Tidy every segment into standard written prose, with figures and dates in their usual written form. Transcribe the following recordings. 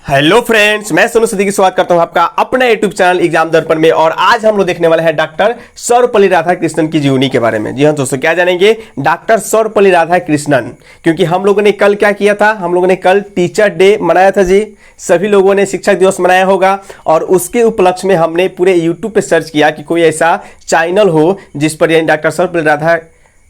Hello friends, मैं सोनू सिद्दीकी स्वागत करता हूं आपका अपने यूट्यूब चैनल एग्जाम दर्पण में। और आज हम लोग देखने वाले हैं डॉक्टर सर्वपल्ली राधाकृष्णन की जीवनी के बारे में। जी हां दोस्तों, क्या जानेंगे डॉक्टर सर्वपल्ली राधाकृष्णन, क्योंकि हम लोगों ने कल क्या किया था, हम लोगों ने कल टीचर डे मनाया था जी। सभी लोगों ने शिक्षक दिवस मनाया होगा और उसके उपलक्ष्य में हमने पूरे यूट्यूब पे सर्च किया कि कोई ऐसा चैनल हो जिस पर यानी डॉक्टर सर्वपल्ली राधा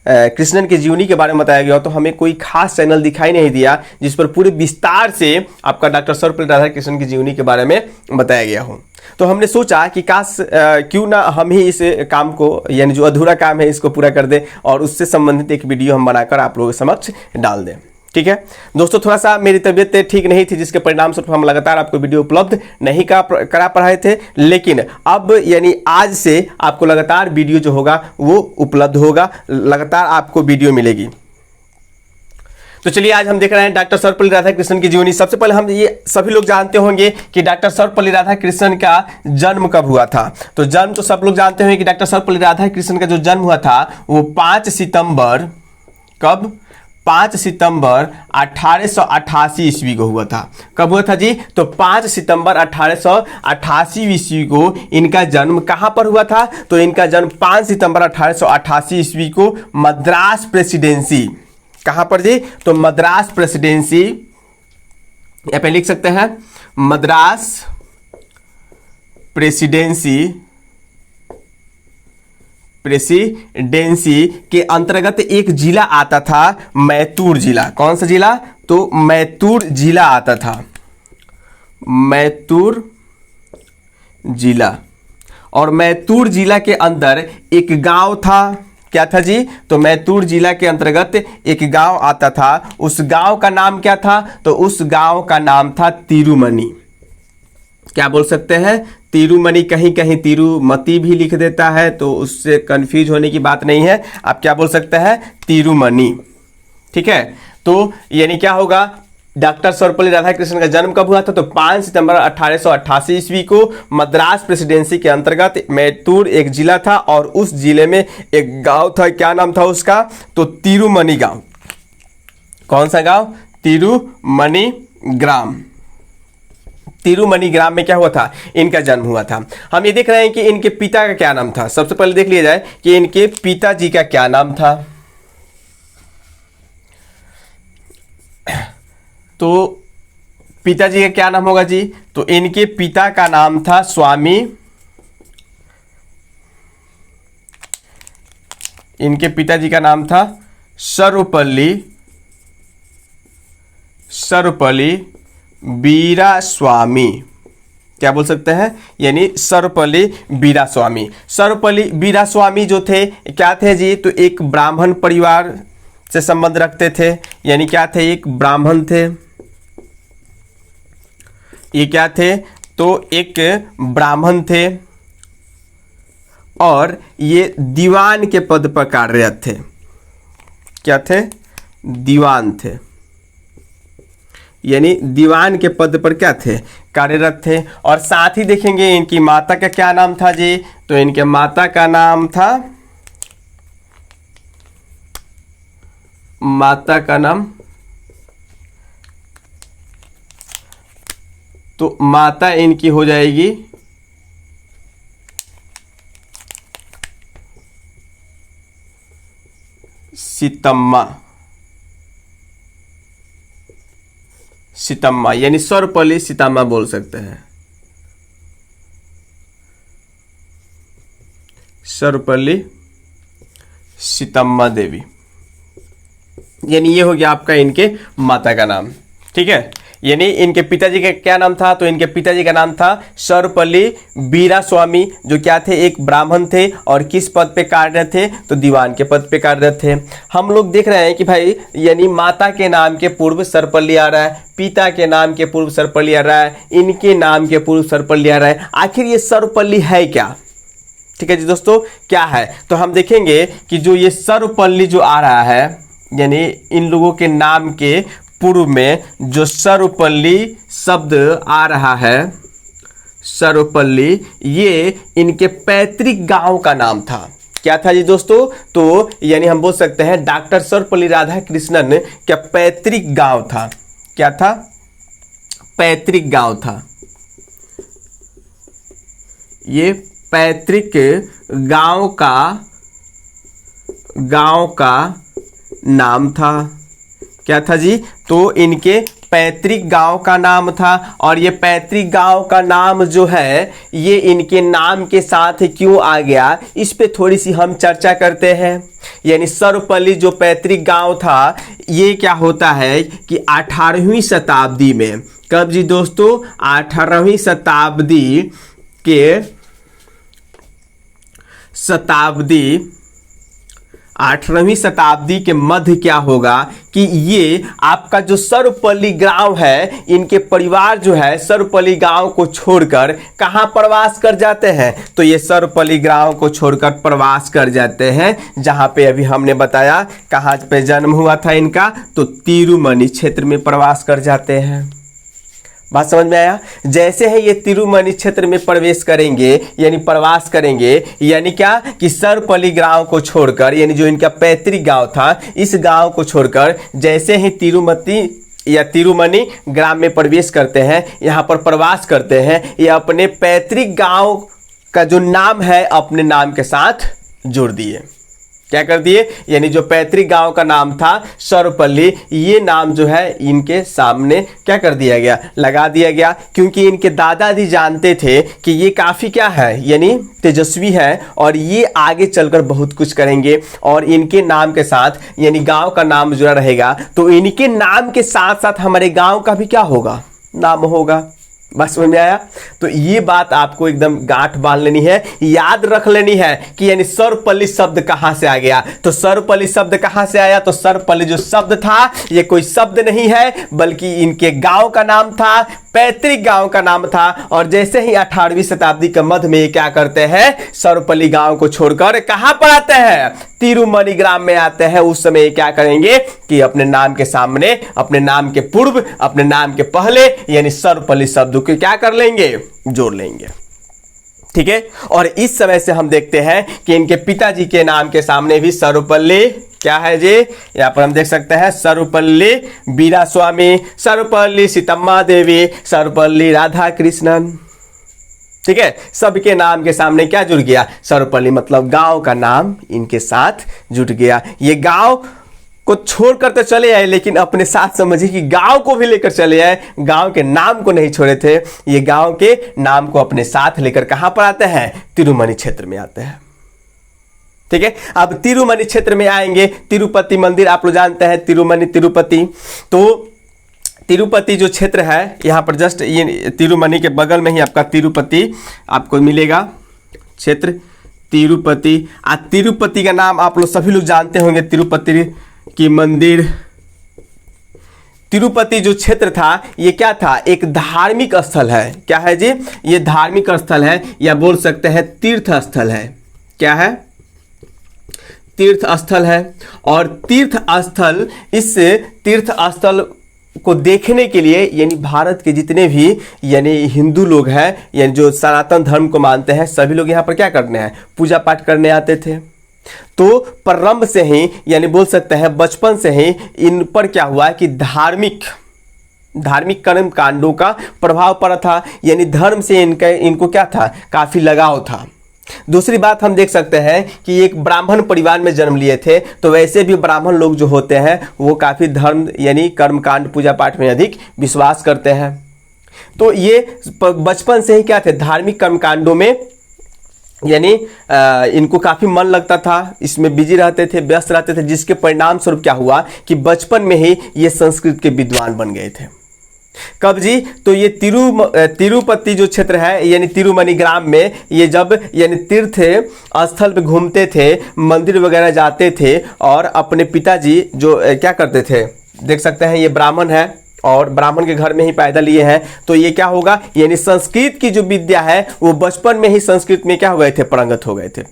कृष्णन की जीवनी के बारे में बताया गया। तो हमें कोई खास चैनल दिखाई नहीं दिया जिस पर पूरे विस्तार से आपका डॉक्टर सर्वपल्ली राधाकृष्णन की जीवनी के बारे में बताया गया हो। तो हमने सोचा कि काश क्यों ना हम ही इस काम को, यानी जो अधूरा काम है, इसको पूरा कर दें और उससे संबंधित एक वीडियो हम बनाकर आप लोगों के समक्ष डाल दें। ठीक है दोस्तों, थोड़ा सा मेरी तबीयत ठीक नहीं थी, जिसके परिणाम स्वरूप हम लगातार आपको वीडियो उपलब्ध नहीं करा पा रहे थे, लेकिन अब यानी आज से आपको लगातार वीडियो जो होगा वो उपलब्ध होगा, लगातार आपको वीडियो मिलेगी। तो चलिए आज हम देख रहे हैं डॉक्टर सर्वपल्ली राधाकृष्णन की जीवनी। सबसे पहले हम ये सभी लोग जानते होंगे कि डॉक्टर सर्वपल्ली राधाकृष्णन का जन्म कब हुआ था। तो जन्म तो सब लोग जानते होंगे कि डॉक्टर सर्वपल्ली राधाकृष्णन का जो जन्म हुआ था वो 5 सितंबर, कब, 5 सितंबर 1888 ईस्वी को हुआ था। कब हुआ था जी? तो 5 सितंबर 1888 ईस्वी को इनका जन्म कहां पर हुआ था? तो इनका जन्म 5 सितंबर 1888 ईस्वी को मद्रास प्रेसिडेंसी, कहां पर जी? तो मद्रास प्रेसिडेंसी, यहां पे लिख सकते हैं मद्रास प्रेसिडेंसी के अंतर्गत एक जिला आता था, मैसूर जिला। कौन सा जिला? तो मैसूर जिला आता था, मैसूर जिला। और मैसूर जिला के अंदर एक गांव था, क्या था जी? तो मैसूर जिला के अंतर्गत एक गांव आता था। उस गांव का नाम क्या था? तो उस गांव का नाम था तिरुमनी। क्या बोल सकते हैं? तिरुमनी। कहीं कहीं तिरुमती भी लिख देता है, तो उससे कंफ्यूज होने की बात नहीं है। आप क्या बोल सकते हैं? तिरुमनी। ठीक है, तो यानी क्या होगा, डॉक्टर सर्वपल्ली राधाकृष्णन का जन्म कब हुआ था? तो 5 सितंबर 1888 ईस्वी को मद्रास प्रेसिडेंसी के अंतर्गत मैसूर एक जिला था और उस जिले में एक गांव था। क्या नाम था उसका? तो तिरुमनी गांव। कौन सा गांव? तिरुमनी ग्राम। तिरुमनी ग्राम में क्या हुआ था? इनका जन्म हुआ था। हम ये देख रहे हैं कि इनके पिता का क्या नाम था। सबसे पहले देख लिया जाए कि इनके पिताजी का क्या नाम था। तो पिताजी का क्या नाम होगा जी? तो इनके पिता का नाम था स्वामी, इनके पिताजी का नाम था सर्वपल्ली वीरास्वामी। क्या बोल सकते हैं? यानी सर्वपल्ली वीरास्वामी। सर्वपल्ली वीरास्वामी जो थे, क्या थे जी? तो एक ब्राह्मण परिवार से संबंध रखते थे। यानी क्या थे? एक ब्राह्मण थे। ये क्या थे? तो एक ब्राह्मण थे और ये दीवान के पद पर कार्यरत थे। क्या थे? दीवान थे। यानी दीवान के पद पर क्या थे? कार्यरत थे। और साथ ही देखेंगे इनकी माता का क्या नाम था जी? तो इनके माता का नाम था, माता का नाम, तो माता इनकी हो जाएगी सीतम्मा, यानी सर्वपल्ली सीतम्मा बोल सकते हैं। सर्वपल्ली सीतम्मा देवी, यानी ये हो गया आपका इनके माता का नाम। ठीक है, यानी इनके पिताजी का क्या नाम था? तो इनके पिताजी का नाम था सर्वपल्ली वीरास्वामी, जो क्या थे? एक ब्राह्मण थे और किस पद पे कार्यरत थे? तो दीवान के पद पे कार्यरत थे। हम लोग देख रहे हैं कि भाई यानी माता के नाम के पूर्व सर्वपल्ली आ रहा है, पिता के नाम के पूर्व सर्वपल्ली आ रहा है, इनके नाम के पूर्व सर्वपल्ली आ रहा है। आखिर ये सर्वपल्ली है क्या? ठीक है जी दोस्तों, क्या है? तो हम देखेंगे कि जो ये सर्वपल्ली जो आ रहा है, यानी इन लोगों के नाम के पूर्व में जो सर्वपल्ली शब्द आ रहा है, सर्वपल्ली, ये इनके पैतृक गांव का नाम था। क्या था जी दोस्तों? तो यानी हम बोल सकते हैं डॉक्टर सर्वपल्ली राधाकृष्णन का पैतृक गांव था। क्या था? पैतृक गांव था, ये पैतृक गांव का नाम था। क्या था जी? तो इनके पैतृक गांव का नाम था। और ये पैतृक गांव का नाम जो है ये इनके नाम के साथ क्यों आ गया, इस पे थोड़ी सी हम चर्चा करते हैं। यानी सर्वपल्ली जो पैतृक गांव था ये क्या होता है कि 18वीं शताब्दी में, कब जी दोस्तों? 18वीं शताब्दी के मध्य क्या होगा कि ये आपका जो सर्वपल्ली गांव है, इनके परिवार जो है सर्वपल्ली गांव को छोड़कर कहां प्रवास कर जाते हैं? तो ये सर्वपल्ली गांव को छोड़कर प्रवास कर जाते हैं, जहां पे अभी हमने बताया कहां पे जन्म हुआ था इनका, तो तिरुमनी क्षेत्र में प्रवास कर जाते हैं। बात समझ में आया? जैसे ही ये तिरुमनी क्षेत्र में प्रवेश करेंगे यानी प्रवास करेंगे, यानी क्या कि सर्वपल्ली गांव को छोड़कर, यानी जो इनका पैतृक गांव था, इस गांव को छोड़कर जैसे ही तिरुमनी ग्राम में प्रवेश करते हैं, यहाँ पर प्रवास करते हैं, ये अपने पैतृक गांव का जो नाम है अपने नाम के साथ जोड़ दिए। क्या कर दिए? यानी जो पैतृक गांव का नाम था सर्वपल्ली, ये नाम जो है इनके सामने क्या कर दिया गया? लगा दिया गया, क्योंकि इनके दादाजी जानते थे कि ये काफ़ी क्या है, यानी तेजस्वी है और ये आगे चलकर बहुत कुछ करेंगे, और इनके नाम के साथ यानी गांव का नाम जुड़ा रहेगा, तो इनके नाम के साथ साथ हमारे गांव का भी क्या होगा? नाम होगा। बस समझ में आया? तो ये बात आपको एकदम गांठ बांध लेनी है, याद रख लेनी है कि यानी सर्वपल्ली शब्द कहां से आ गया। तो सर्वपल्ली शब्द कहां से आया? तो सर्वपल्ली जो शब्द था ये कोई शब्द नहीं है, बल्कि इनके गांव का नाम था, पैतृक गांव का नाम था। और जैसे ही 18वीं शताब्दी के मध्य में ये क्या करते हैं? सर्वपल्ली गांव को छोड़कर कहां पर आते हैं? तिरुमनी ग्राम में आते हैं। उस समय ये क्या करेंगे कि अपने नाम के सामने, अपने नाम के पूर्व, अपने नाम के पहले यानी सर्वपल्ली शब्द को क्या कर लेंगे? जोड़ लेंगे। ठीक है। और इस समय से हम देखते हैं कि इनके पिताजी के नाम के सामने भी सर्वपल्ली क्या है जी? यहां पर हम देख सकते हैं सर्वपल्ली वीरास्वामी, सर्वपल्ली सीतम्मा देवी, सर्वपल्ली राधा कृष्णन। ठीक है, सबके नाम के सामने क्या जुड़ गया? सर्वपल्ली, मतलब गांव का नाम इनके साथ जुड़ गया। ये गांव को छोड़कर तो चले आए, लेकिन अपने साथ समझिए कि गांव को भी लेकर चले आए, गांव के नाम को नहीं छोड़े थे। ये गांव के नाम को अपने साथ लेकर कहां पर आते हैं? तिरुमनी क्षेत्र में आते हैं। ठीक है, अब तिरुमनी क्षेत्र में आएंगे। तिरुपति मंदिर आप लोग जानते हैं, तिरुमनी तिरुपति। तो तिरुपति जो क्षेत्र है यहाँ पर जस्ट ये तिरुमनी के बगल में ही आपका तिरुपति आपको मिलेगा क्षेत्र, तिरुपति। तिरुपति का नाम आप लोग सभी लोग जानते होंगे, तिरुपति की मंदिर। तिरुपति जो क्षेत्र था ये क्या था? एक धार्मिक स्थल है। क्या है जी? ये धार्मिक स्थल है, या बोल सकते हैं तीर्थ स्थल है। क्या है? तीर्थ स्थल है। और तीर्थ स्थल, इस तीर्थ स्थल को देखने के लिए यानी भारत के जितने भी यानी हिंदू लोग हैं, यानी जो सनातन धर्म को मानते हैं, सभी लोग यहाँ पर क्या करने हैं? पूजा पाठ करने आते थे। तो प्रारंभ से ही यानी बोल सकते हैं बचपन से ही इन पर क्या हुआ कि धार्मिक कर्म कांडों का प्रभाव पड़ा था। यानी धर्म से इनको क्या था? काफी लगाव था। दूसरी बात हम देख सकते हैं कि एक ब्राह्मण परिवार में जन्म लिए थे, तो वैसे भी ब्राह्मण लोग जो होते हैं वो काफी धर्म यानी कर्मकांड पूजा पाठ में अधिक विश्वास करते हैं। तो ये बचपन से ही क्या थे? धार्मिक कर्मकांडों में यानी इनको काफी मन लगता था, इसमें बिजी रहते थे, व्यस्त रहते थे, जिसके परिणाम स्वरूप क्या हुआ कि बचपन में ही ये संस्कृत के विद्वान बन गए थे। कब जी? तो ये तिरुपति जो क्षेत्र है यानी तिरुमनी ग्राम में ये जब यानी तीर्थ स्थल पे घूमते थे, मंदिर वगैरह जाते थे, और अपने पिताजी जो क्या करते थे, देख सकते हैं ये ब्राह्मण है और ब्राह्मण के घर में ही पैदा लिए हैं। तो ये क्या होगा? यानी संस्कृत की जो विद्या है वो बचपन में ही संस्कृत में क्या हो गए थे? पारंगत हो गए थे।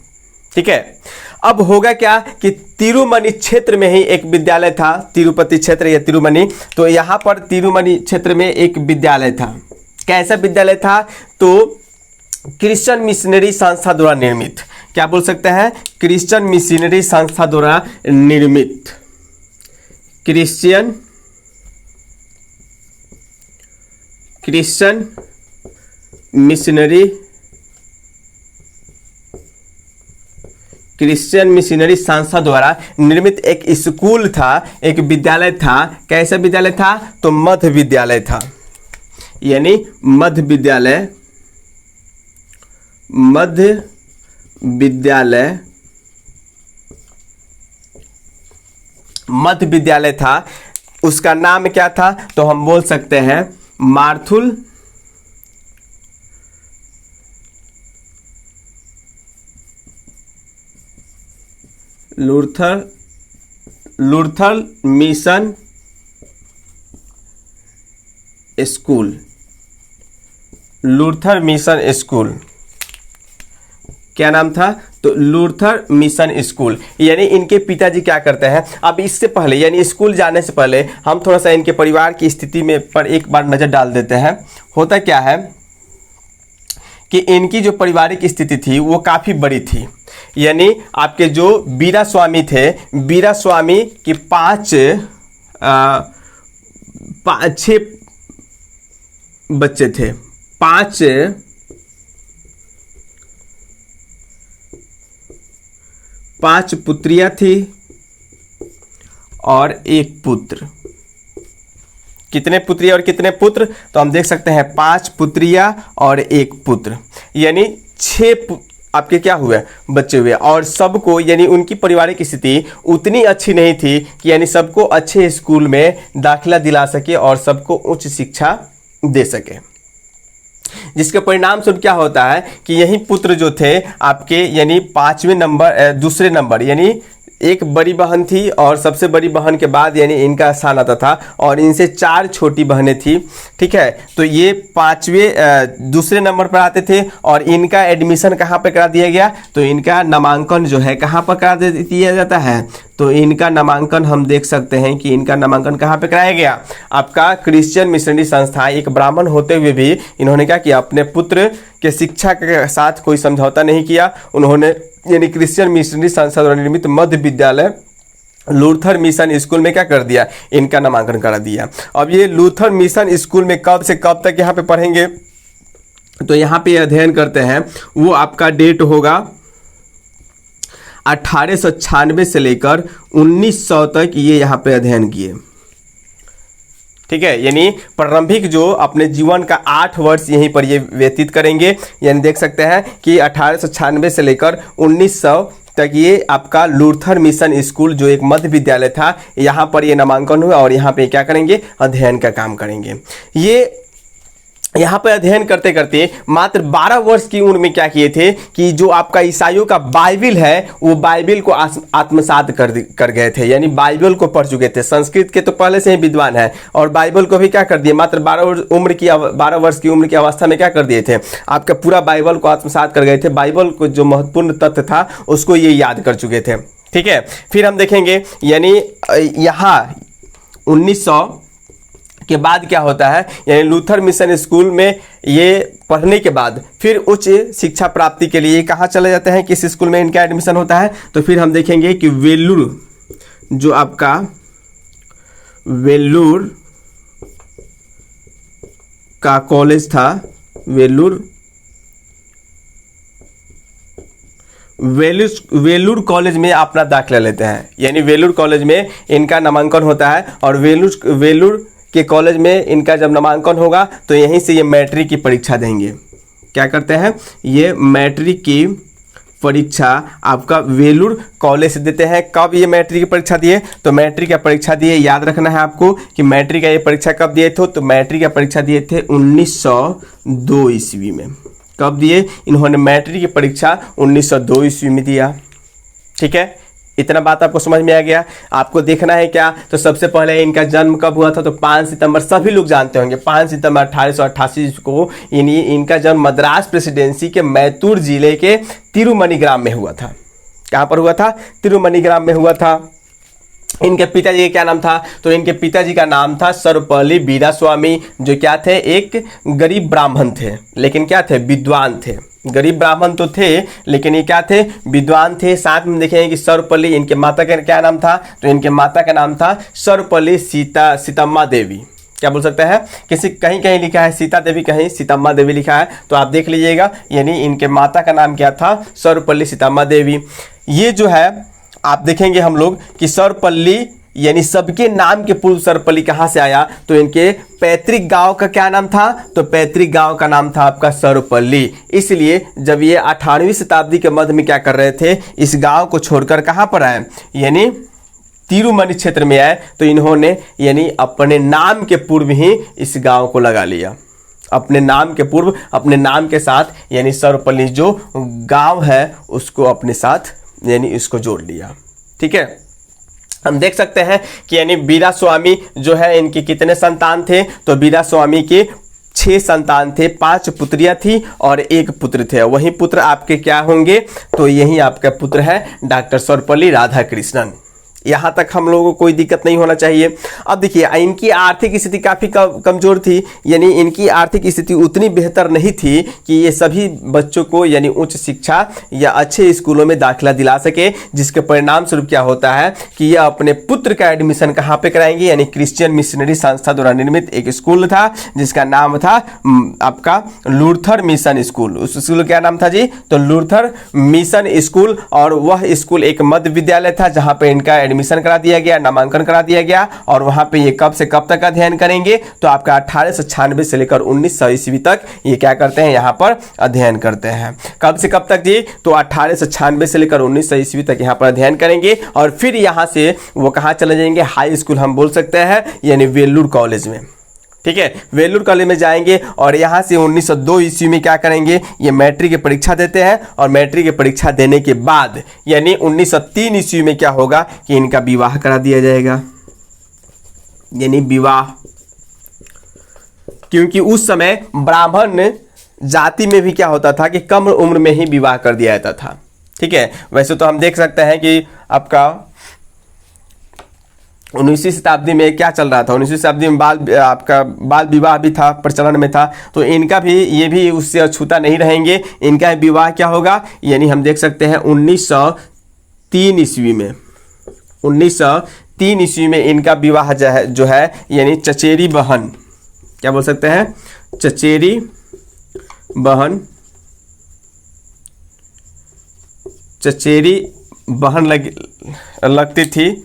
ठीक है, अब होगा क्या कि तिरुमनी क्षेत्र में ही एक विद्यालय था, तिरुपति क्षेत्र या तिरुमनी। तो यहाँ पर तिरुमनी क्षेत्र में एक विद्यालय था। कैसा विद्यालय था? तो क्रिश्चियन मिशनरी संस्था द्वारा निर्मित। क्या बोल सकते हैं? क्रिश्चियन मिशनरी संस्था द्वारा निर्मित क्रिश्चियन मिशनरी संस्था द्वारा निर्मित एक स्कूल था, एक विद्यालय था। कैसा विद्यालय था? तो मध्य विद्यालय था, यानी मध्य विद्यालय था। उसका नाम क्या था? तो हम बोल सकते हैं मार्थुल लूथर मिशन स्कूल। क्या नाम था? तो लूथर मिशन स्कूल। यानी इनके पिताजी क्या करते हैं? अब इससे पहले, यानी स्कूल जाने से पहले हम थोड़ा सा इनके परिवार की स्थिति में पर एक बार नजर डाल देते हैं। होता क्या है कि इनकी जो पारिवारिक स्थिति थी वो काफी बड़ी थी। यानी आपके जो बीरा स्वामी थे, बीरा स्वामी के 6 बच्चे थे। 5 पुत्रियां थी और 1 पुत्र। कितने पुत्रियां और कितने पुत्र? तो हम देख सकते हैं 5 पुत्रियां और 1 पुत्र, यानी 6 आपके क्या हुए? बच्चे हुए। और सबको, यानी उनकी पारिवारिक स्थिति उतनी अच्छी नहीं थी कि यानी सबको अच्छे स्कूल में दाखिला दिला सके और सबको उच्च शिक्षा दे सके, जिसके परिणाम स्वरूप क्या होता है कि यही पुत्र जो थे आपके, यानी 5वें नंबर, दूसरे नंबर, यानी एक बड़ी बहन थी और सबसे बड़ी बहन के बाद यानी इनका स्थान आता था और इनसे 4 छोटी बहनें थी। ठीक है, तो ये 5वें दूसरे नंबर पर आते थे और इनका एडमिशन कहाँ पर करा दिया गया? तो इनका नामांकन जो है कहाँ पर करा दिया जाता है? तो इनका नामांकन हम देख सकते हैं कि इनका नामांकन कहाँ पे कराया गया? आपका क्रिश्चियन मिशनरी संस्था। एक ब्राह्मण होते हुए भी इन्होंने क्या किया? अपने पुत्र के शिक्षा के साथ कोई समझौता नहीं किया। उन्होंने यानी क्रिश्चियन मिशनरी संस्था द्वारा निर्मित मध्य विद्यालय लूथर मिशन स्कूल में क्या कर दिया? इनका नामांकन करा दिया। अब ये लूथर मिशन स्कूल में कब से कब तक यहाँ पे पढ़ेंगे? तो यहाँ पे अध्ययन करते हैं, वो आपका डेट होगा 1896 से लेकर 1900 तक ये यहाँ पे अध्ययन किए। ठीक है, यानी प्रारंभिक जो अपने जीवन का 8 वर्ष यहीं पर ये व्यतीत करेंगे। यानी देख सकते हैं कि 1896 से लेकर 1900 तक ये आपका लूथर मिशन स्कूल जो एक मध्य विद्यालय था, यहाँ पर ये नामांकन हुआ और यहाँ पे क्या करेंगे? अध्ययन का काम करेंगे। ये यहाँ पर अध्ययन करते करते मात्र 12 वर्ष की उम्र में क्या किए थे कि जो आपका ईसाइयों का बाइबिल है वो बाइबिल को आत्मसात कर गए थे। यानी बाइबल को पढ़ चुके थे। संस्कृत के तो पहले से ही विद्वान है और बाइबल को भी क्या कर दिए? मात्र 12 वर्ष की उम्र की अवस्था में क्या कर दिए थे? आपका पूरा बाइबल को आत्मसात कर गए थे। बाइबल को जो महत्वपूर्ण तथ्य था उसको ये याद कर चुके थे। ठीक है, फिर हम देखेंगे यानी यहाँ 1900 के बाद क्या होता है? यानी लूथर मिशन स्कूल में ये पढ़ने के बाद फिर उच्च शिक्षा प्राप्ति के लिए कहाँ चले जाते हैं? किस स्कूल में इनका एडमिशन होता है? तो फिर हम देखेंगे कि वेल्लूर, जो आपका वेल्लूर का कॉलेज था, वेल्लूर कॉलेज में अपना दाखिला लेते हैं। यानी वेल्लूर कॉलेज में इनका नामांकन होता है और वेल्लूर के कॉलेज में इनका जब नामांकन होगा तो यहीं से ये मैट्रिक की परीक्षा देंगे। क्या करते हैं? ये मैट्रिक की परीक्षा आपका वेल्लूर कॉलेज से देते हैं। कब ये मैट्रिक की परीक्षा दिए? तो मैट्रिक की परीक्षा दिए, याद रखना है आपको कि मैट्रिक का ये परीक्षा कब दिए थे? तो मैट्रिक की परीक्षा दिए थे 1902 ईस्वी में। कब दिए? इन्होंने मैट्रिक की परीक्षा 1902 ईस्वी में दिया। ठीक है, इतना बात आपको समझ में आ गया। आपको देखना है क्या? तो सबसे पहले इनका जन्म कब हुआ था? तो 5 सितंबर, सभी लोग जानते होंगे 5 सितंबर 1888 को इनका जन्म मद्रास प्रेसिडेंसी के मैसूर जिले के तिरुमणिग्राम में हुआ था। कहाँ पर हुआ था? तिरुमणिग्राम में हुआ था। इनके पिताजी का क्या नाम था? तो इनके पिताजी का नाम था सर्वपल्ली वीरास्वामी, जो क्या थे? एक गरीब ब्राह्मण थे, लेकिन क्या थे? विद्वान थे। गरीब ब्राह्मण तो थे लेकिन ये क्या थे? विद्वान थे। साथ में देखेंगे कि सर्वपल्ली, इनके माता का क्या नाम था? तो इनके माता का नाम था सर्वपल्ली सीतम्मा देवी। क्या बोल सकते हैं, किसी कहीं कहीं लिखा है सीता देवी, कहीं सीतम्मा देवी लिखा है, तो आप देख लीजिएगा। यानी इनके माता का नाम क्या था, सर्वपल्ली सीतम्मा देवी। ये जो है आप देखेंगे हम लोग कि सर्वपल्ली यानी सबके नाम के पूर्व सर्वपल्ली कहाँ से आया, तो इनके पैतृक गांव का क्या नाम था, तो पैतृक गांव का नाम था आपका सर्वपल्ली। इसलिए जब ये 18वीं शताब्दी के मध्य में क्या कर रहे थे, इस गांव को छोड़कर कहाँ पर आए, यानी तिरुमनी क्षेत्र में आए, तो इन्होंने यानी अपने नाम के पूर्व ही इस गांव को लगा लिया, अपने नाम के पूर्व अपने नाम के साथ, यानी सर्वपल्ली जो गांव है उसको अपने साथ यानी इसको जोड़ लिया। ठीक है, हम देख सकते हैं कि यानी वीरा स्वामी जो है इनके कितने संतान थे, तो वीरा स्वामी के 6 संतान थे, 5 पुत्रियां थी और 1 पुत्र थे। वही पुत्र आपके क्या होंगे, तो यही आपका पुत्र है डॉक्टर सर्वपल्ली राधाकृष्णन। यहाँ तक हम लोगों को कोई दिक्कत नहीं होना चाहिए। अब देखिए इनकी आर्थिक स्थिति काफ़ी कमज़ोर थी, यानी इनकी आर्थिक स्थिति उतनी बेहतर नहीं थी कि ये सभी बच्चों को यानी उच्च शिक्षा या अच्छे स्कूलों में दाखिला दिला सके, जिसके परिणाम स्वरूप क्या होता है कि ये अपने पुत्र का एडमिशन कहाँ पे कराएंगे, यानी क्रिश्चियन मिशनरी संस्था द्वारा निर्मित एक स्कूल था जिसका नाम था आपका लूथर मिशन स्कूल। उस स्कूल का क्या नाम था जी, तो लूथर मिशन स्कूल। और वह स्कूल एक मध्य विद्यालय था जहाँ पे इनका एडमिशन करा दिया गया, नामांकन करा दिया गया। और वहां पे ये कब से कब तक अध्ययन करेंगे, तो आपका 1896 से लेकर 1900 ईस्वी तक ये क्या करते हैं, यहाँ पर अध्ययन करते हैं। कब से कब तक जी, तो 1896 से लेकर 1900 ईस्वी तक यहाँ पर अध्ययन करेंगे। और फिर यहाँ से वो कहाँ चले जाएंगे, हाई स्कूल हम बोल सकते हैं, यानी वेल्लूर कॉलेज में। ठीक है, वेल्लूर कॉलेज में जाएंगे और यहाँ से 1902 ईस्वी में क्या करेंगे, ये मैट्रिक की परीक्षा देते हैं। और मैट्रिक की परीक्षा देने के बाद यानी 1903 ईस्वी में क्या होगा कि इनका विवाह करा दिया जाएगा, यानी विवाह। क्योंकि उस समय ब्राह्मण जाति में भी क्या होता था कि कम उम्र में ही विवाह कर दिया जाता था। ठीक है, वैसे तो हम देख सकते हैं कि आपका 19वीं शताब्दी में क्या चल रहा था, 19वीं शताब्दी में बाल विवाह भी था, प्रचलन में था। तो इनका भी ये भी उससे अछूता नहीं रहेंगे। इनका विवाह क्या होगा, यानी हम देख सकते हैं 1903 ईस्वी में, 1903 ईस्वी में इनका विवाह जो है यानी चचेरी बहन, क्या बोल सकते हैं, चचेरी बहन, चचेरी बहन लगती थी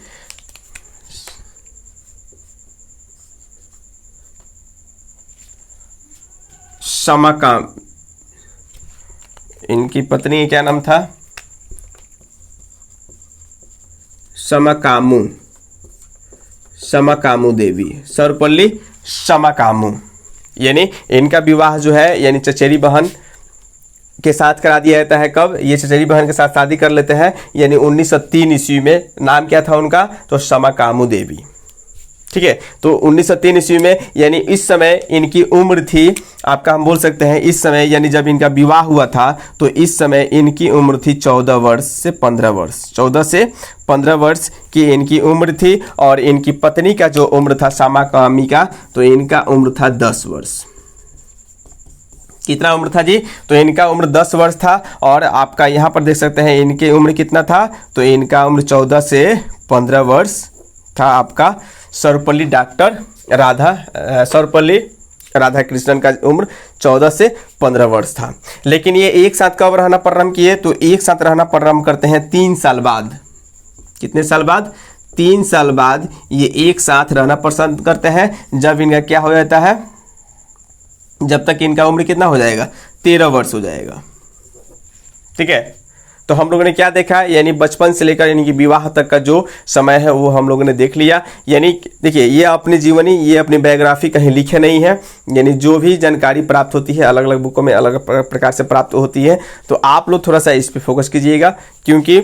समकाम। इनकी पत्नी क्या नाम था, समकामू, समकामू देवी, सर्वपल्ली समकामू। यानी इनका विवाह जो है यानी चचेरी बहन के साथ करा दिया जाता है। कब, ये चचेरी बहन के साथ शादी कर लेते हैं, यानी 1903 ईस्वी में। नाम क्या था उनका, तो समकामू देवी। ठीक है, तो 1903 ईस्वी में यानी इस समय इनकी उम्र थी आपका, हम बोल सकते हैं इस समय यानी जब इनका विवाह हुआ था तो इस समय इनकी उम्र थी 14 वर्ष से 15 वर्ष, 14 से 15 वर्ष की इनकी उम्र थी। और इनकी पत्नी का जो उम्र था समकामी का, तो इनका उम्र था 10 वर्ष। कितना उम्र था जी, तो इनका उम्र 10 वर्ष था। और आपका यहाँ पर देख सकते हैं इनकी उम्र कितना था, तो इनका उम्र 14 से 15 वर्ष था आपका। सर्वपल्ली राधाकृष्णन का उम्र 14 से 15 वर्ष था। लेकिन ये एक साथ कब रहना प्रारंभ किए, तो एक साथ रहना प्रारंभ करते हैं 3 साल बाद। कितने साल बाद, 3 साल बाद ये एक साथ रहना पसंद करते हैं। जब इनका क्या हो जाता है, जब तक इनका उम्र कितना हो जाएगा, 13 वर्ष हो जाएगा। ठीक है, तो हम लोगों ने क्या देखा, यानी बचपन से लेकर यानी कि विवाह तक का जो समय है वो हम लोगों ने देख लिया। यानी देखिए ये अपनी जीवनी, ये अपनी बायोग्राफी कहीं लिखे नहीं है, यानी जो भी जानकारी प्राप्त होती है अलग अलग बुकों में अलग प्रकार से प्राप्त होती है। तो आप लोग थोड़ा सा इस पर फोकस कीजिएगा, क्योंकि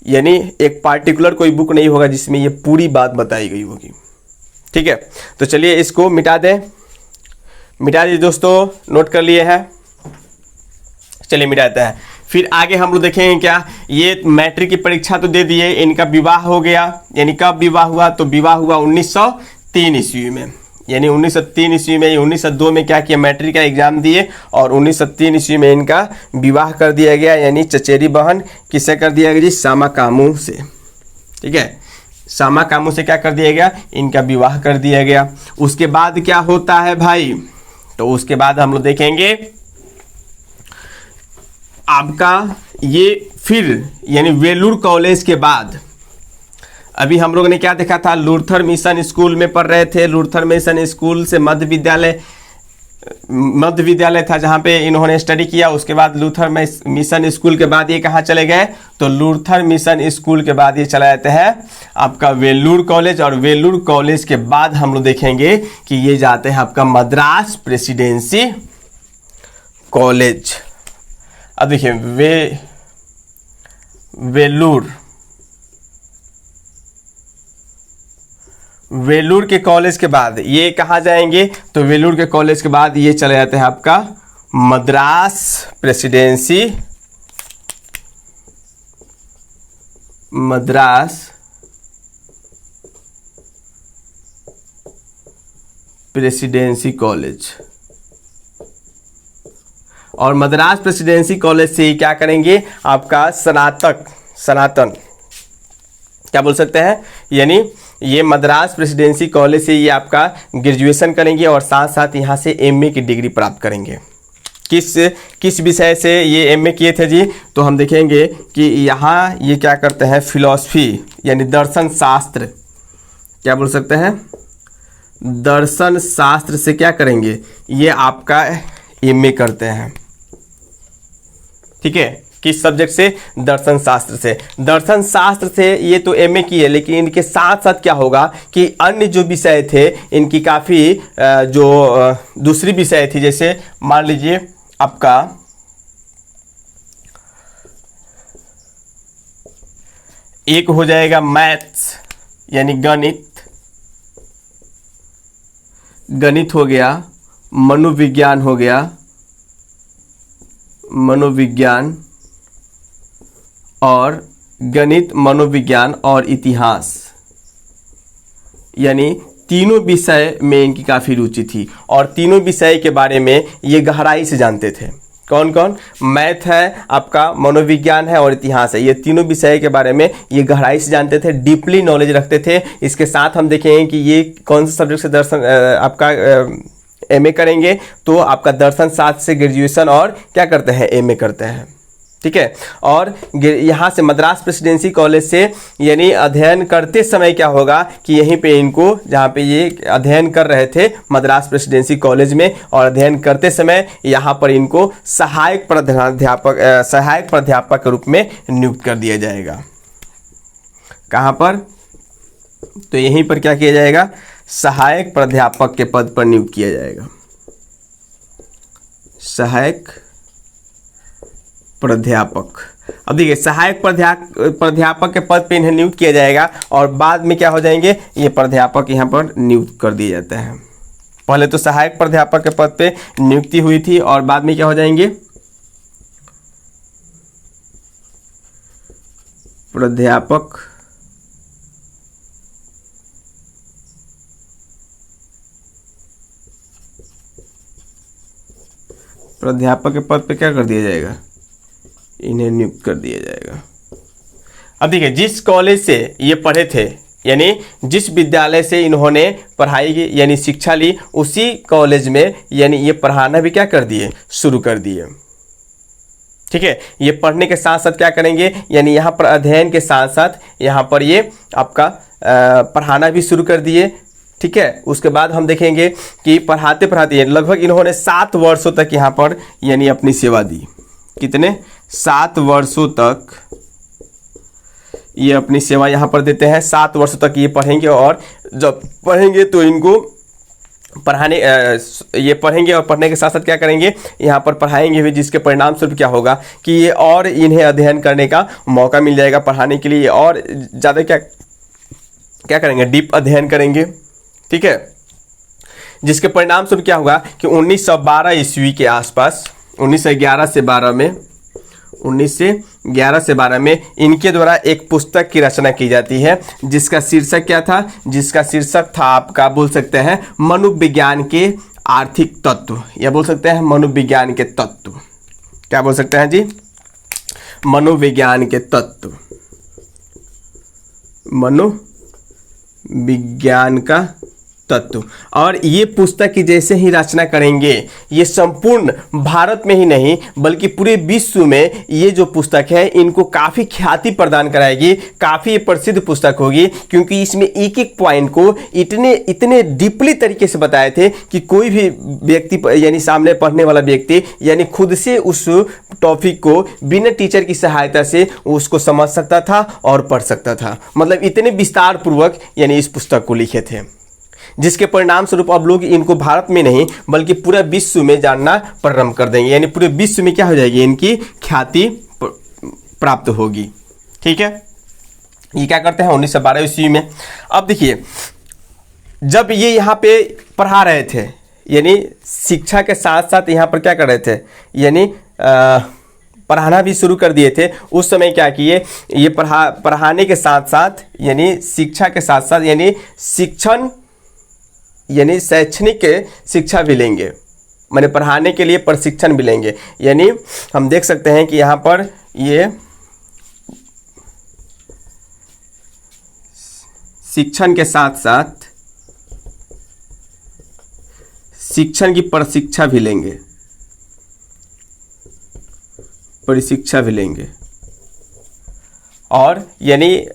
यानी एक पार्टिकुलर कोई बुक नहीं होगा जिसमें ये पूरी बात बताई गई होगी। ठीक है, तो चलिए इसको मिटा दें, मिटा दीजिए दोस्तों, नोट कर लिए हैं, चलिए मिटाते हैं। फिर आगे हम लोग देखेंगे क्या, ये मैट्रिक की परीक्षा तो दे दिए, इनका विवाह हो गया। यानी कब विवाह हुआ, तो विवाह हुआ 1903 ईस्वी में। यानी 1903 ईस्वी में, 1902 में क्या किया, मैट्रिक का एग्जाम दिए और 1903 ईस्वी में इनका विवाह कर दिया गया। यानी चचेरी बहन किससे कर दिया गया जी, समकामू से। ठीक है, श्यामा कामू से क्या कर दिया गया, इनका विवाह कर दिया गया। उसके बाद क्या होता है भाई, तो उसके बाद हम लोग देखेंगे आपका ये फिर यानी वेलूर कॉलेज के बाद अभी हम लोगों ने क्या देखा था, लूथर मिशन स्कूल में पढ़ रहे थे। लूथर मिशन स्कूल से मध्य विद्यालय था जहाँ पे इन्होंने स्टडी किया। उसके बाद लूथर मिशन स्कूल के बाद ये कहाँ चले गए, तो लूथर मिशन स्कूल के बाद ये चला जाते हैं आपका वेलूर कॉलेज, और वेलूर कॉलेज के बाद हम लोग देखेंगे कि ये जाते हैं आपका मद्रास प्रेसिडेंसी कॉलेज। अब देखिए वेलूर के कॉलेज के बाद ये कहाँ जाएंगे, तो वेलूर के कॉलेज के बाद ये चले जाते हैं आपका मद्रास प्रेसिडेंसी कॉलेज। और मद्रास प्रेसिडेंसी कॉलेज से क्या करेंगे, आपका सनातन क्या बोल सकते हैं, यानी ये मद्रास प्रेसिडेंसी कॉलेज से ये आपका ग्रेजुएशन करेंगे और साथ साथ यहाँ से एमए की डिग्री प्राप्त करेंगे। किस विषय से ये एमए किए थे जी, तो हम देखेंगे कि यहाँ ये क्या करते हैं, फिलॉसफी यानी दर्शन शास्त्र, क्या बोल सकते हैं, दर्शन शास्त्र से क्या करेंगे, ये आपका एमए करते हैं। ठीक है, किस सब्जेक्ट से, दर्शन शास्त्र से। दर्शन शास्त्र से ये तो एमए की है, लेकिन इनके साथ साथ क्या होगा कि अन्य जो विषय थे इनकी काफ़ी जो दूसरी विषय थी, जैसे मान लीजिए आपका एक हो जाएगा मैथ्स यानी गणित हो गया, मनोविज्ञान हो गया, मनोविज्ञान और गणित, मनोविज्ञान और इतिहास, यानी तीनों विषय में इनकी काफ़ी रुचि थी और तीनों विषय के बारे में ये गहराई से जानते थे। कौन कौन, मैथ है आपका, मनोविज्ञान है और इतिहास है, ये तीनों विषय के बारे में ये गहराई से जानते थे, डीपली नॉलेज रखते थे। इसके साथ हम देखेंगे कि ये कौन से सब्जेक्ट से दर्शन आपका एमए करेंगे, तो आपका दर्शन शास्त्र से ग्रेजुएशन और क्या करते हैं, एमए करते हैं। ठीक है, और यहाँ से मद्रास प्रेसिडेंसी कॉलेज से यानी अध्ययन करते समय क्या होगा कि यहीं पे इनको, जहाँ पे ये अध्ययन कर रहे थे मद्रास प्रेसिडेंसी कॉलेज में, और अध्ययन करते समय यहाँ पर इनको सहायक प्राध्यापक के रूप में नियुक्त कर दिया जाएगा। कहाँ पर, तो यहीं पर क्या किया जाएगा, सहायक प्राध्यापक के पद पर नियुक्त किया जाएगा, सहायक प्राध्यापक। अब देखिए सहायक प्राध्यापक के पद पे इन्हें नियुक्त किया जाएगा और बाद में क्या हो जाएंगे, ये प्राध्यापक यहाँ पर नियुक्त कर दिए जाते हैं। पहले तो सहायक प्राध्यापक के पद पे नियुक्ति हुई थी और बाद में क्या हो जाएंगे, प्राध्यापक के पद पे क्या कर दिया जाएगा, इन्हें नियुक्त कर दिया जाएगा। अब देखिए जिस कॉलेज से ये पढ़े थे यानी जिस विद्यालय से इन्होंने पढ़ाई की यानी शिक्षा ली, उसी कॉलेज में यानी ये पढ़ाना भी क्या कर दिए, शुरू कर दिए। ठीक है, ये पढ़ने के साथ साथ क्या करेंगे, यानी यहाँ पर अध्ययन के साथ साथ यहाँ पर ये आपका पढ़ाना भी शुरू कर दिए। ठीक है, उसके बाद हम देखेंगे कि पढ़ाते पढ़ाते लगभग इन्होंने 7 वर्षों तक यहाँ पर यानी अपनी सेवा दी। कितने, 7 वर्षों तक ये अपनी सेवा यहाँ पर देते हैं। 7 वर्षों तक ये पढ़ेंगे और जब पढ़ेंगे तो इनको पढ़ाने ये पढ़ेंगे और पढ़ने के साथ साथ क्या करेंगे, यहाँ पर पढ़ाएंगे भी, जिसके परिणाम स्वरूप क्या होगा कि ये और इन्हें अध्ययन करने का मौका मिल जाएगा। पढ़ाने के लिए और ज़्यादा क्या करेंगे, डीप अध्ययन करेंगे। ठीक है, जिसके परिणाम स्वरूप क्या होगा कि 1912 ईस्वी के आसपास 1911 से 12 में इनके द्वारा एक पुस्तक की रचना की जाती है, जिसका शीर्षक क्या था, जिसका शीर्षक था आपका बोल सकते हैं मनोविज्ञान के आर्थिक तत्व, या बोल सकते हैं मनोविज्ञान के तत्व। क्या बोल सकते हैं जी, मनोविज्ञान के तत्व, विज्ञान का तत्व। और ये पुस्तक की जैसे ही रचना करेंगे, ये संपूर्ण भारत में ही नहीं बल्कि पूरे विश्व में ये जो पुस्तक है इनको काफ़ी ख्याति प्रदान कराएगी, काफ़ी प्रसिद्ध पुस्तक होगी, क्योंकि इसमें एक एक पॉइंट को इतने डीपली तरीके से बताए थे कि कोई भी व्यक्ति यानी सामने पढ़ने वाला व्यक्ति यानी खुद से उस टॉपिक को बिना टीचर की सहायता से उसको समझ सकता था और पढ़ सकता था। मतलब इतने विस्तार पूर्वक यानी इस पुस्तक को लिखे थे, जिसके परिणाम स्वरूप अब लोग इनको भारत में नहीं बल्कि पूरा विश्व में जानना प्रारंभ कर देंगे। यानी पूरे विश्व में क्या हो जाएगी, इनकी ख्याति प्राप्त होगी। ठीक है, ये क्या करते हैं 1912 ईस्वी में। अब देखिए, जब ये यहाँ पे पढ़ा रहे थे यानी शिक्षा के साथ साथ यहाँ पर क्या कर रहे थे, यानी पढ़ाना भी शुरू कर दिए थे। उस समय क्या किए, ये पढ़ाने के साथ साथ यानी शिक्षा के साथ साथ यानी शिक्षण यानी शैक्षणिक शिक्षा भी लेंगे, माने पढ़ाने के लिए प्रशिक्षण भी लेंगे। यानी हम देख सकते हैं कि यहाँ पर ये शिक्षण के साथ साथ शिक्षण की प्रशिक्षा भी लेंगे, प्रशिक्षा भी लेंगे। और यानी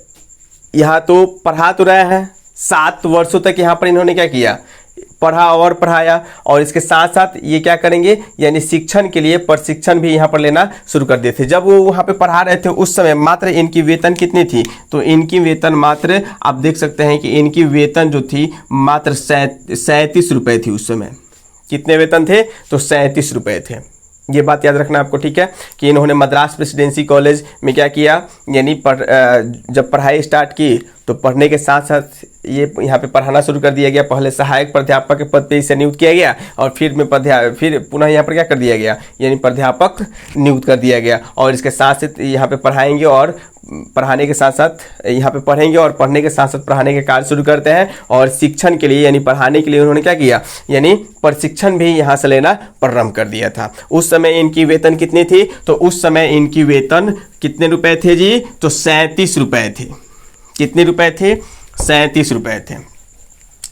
यहाँ तो पढ़ा तो रहे हैं, 7 वर्षों तक यहाँ पर इन्होंने क्या किया, पढ़ा और पढ़ाया। और इसके साथ साथ ये क्या करेंगे, यानी शिक्षण के लिए प्रशिक्षण भी यहाँ पर लेना शुरू कर दिए थे। जब वो वहाँ पे पढ़ा रहे थे उस समय मात्र इनकी वेतन कितनी थी, तो इनकी वेतन मात्र आप देख सकते हैं कि इनकी वेतन जो थी मात्र 37 रुपये थी उस समय। कितने वेतन थे, तो 37 रुपये थे। ये बात याद रखना आपको, ठीक है, कि इन्होंने मद्रास प्रेसिडेंसी कॉलेज में क्या किया, यानी जब पढ़ाई स्टार्ट की तो पढ़ने के साथ साथ ये यहाँ पे पढ़ाना शुरू कर दिया गया। पहले सहायक प्राध्यापक के पद पे इसे नियुक्त किया गया और फिर पुनः यहाँ पर क्या कर दिया गया, यानी प्राध्यापक नियुक्त कर दिया गया। और इसके साथ साथ यहाँ पे पढ़ाएंगे और पढ़ाने के साथ साथ यहाँ पे पढ़ेंगे और पढ़ने के साथ साथ पढ़ाने के कार्य शुरू करते हैं। और शिक्षण के लिए यानी पढ़ाने के लिए उन्होंने क्या किया, यानी प्रशिक्षण भी यहाँ से लेना प्रारंभ कर दिया था। उस समय इनकी वेतन कितनी थी, तो उस समय इनकी वेतन कितने रुपए थे जी, तो 37 रुपये थे। कितने रुपए थे, 37 रुपये थे।